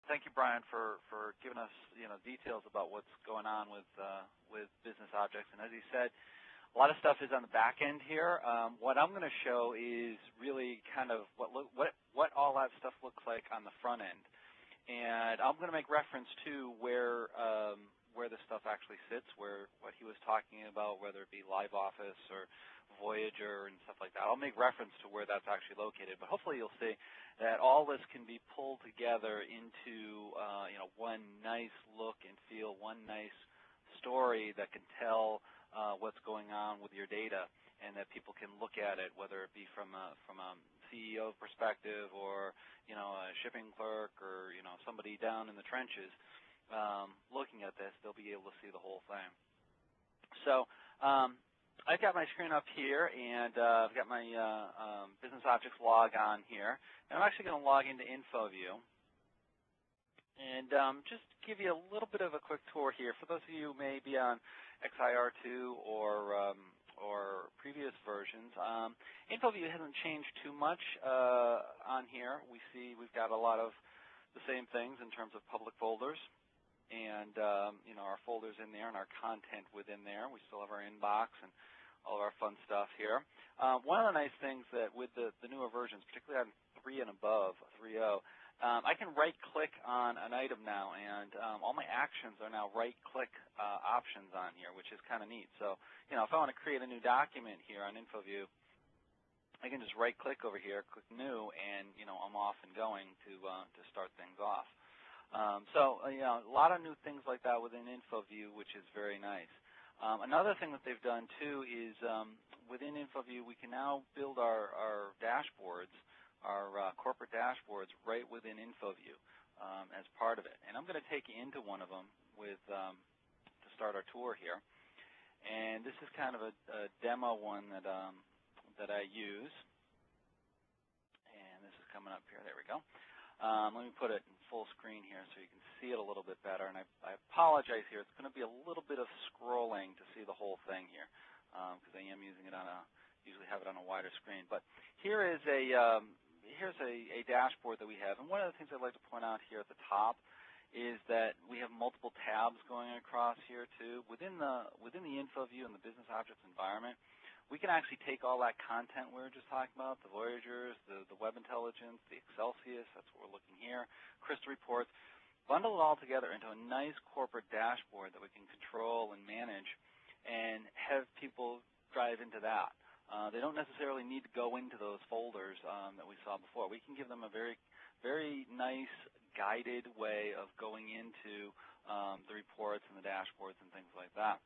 thank you, Brian, for giving us details about what's going on with business objects. And as he said, a lot of stuff is on the back end here. What I'm going to show is really kind of what all that stuff looks like on the front end. And I'm going to make reference to where this stuff actually sits, what he was talking about, whether it be LiveOffice or Voyager and stuff like that. I'll make reference to where that's actually located, but hopefully you'll see that all this can be pulled together into one nice look and feel, one nice story that can tell what's going on with your data, and that people can look at it, whether it be from a CEO perspective or a shipping clerk or somebody down in the trenches looking at this. They'll be able to see the whole thing. So I've got my screen up here, and I've got my Business Objects log on here. And I'm actually going to log into InfoView and just give you a little bit of a quick tour here. For those of you who may be on XIR2 or previous versions, InfoView hasn't changed too much on here. We've got a lot of the same things in terms of public folders, and our folders in there and our content within there. We still have our inbox and all of our fun stuff here. One of the nice things that with the newer versions, particularly on 3 and above, 3.0, I can right-click on an item now, and all my actions are now right-click options on here, which is kind of neat. So, if I want to create a new document here on InfoView, I can just right-click over here, click New, and I'm off and going to start things off. So, a lot of new things like that within InfoView, which is very nice. Another thing that they've done too is within InfoView, we can now build our dashboards, our corporate dashboards, right within InfoView as part of it. And I'm going to take you into one of them to start our tour here. And this is kind of a demo one that I use. And this is coming up here. There we go. Let me put it in full screen here so you can see it a little bit better. And I apologize here. It's going to be a little bit of scrolling to see the whole thing here because I am using it usually have it on a wider screen. But here's a dashboard that we have. And one of the things I'd like to point out here at the top is that we have multiple tabs going across here too. Within the InfoView and the Business Objects environment, we can actually take all that content we were just talking about, the Voyagers, the Web Intelligence, the Excelsius, that's what we're looking here, Crystal Reports, bundle it all together into a nice corporate dashboard that we can control and manage and have people drive into that. They don't necessarily need to go into those folders that we saw before. We can give them a very, very nice guided way of going into the reports and the dashboards and things like that.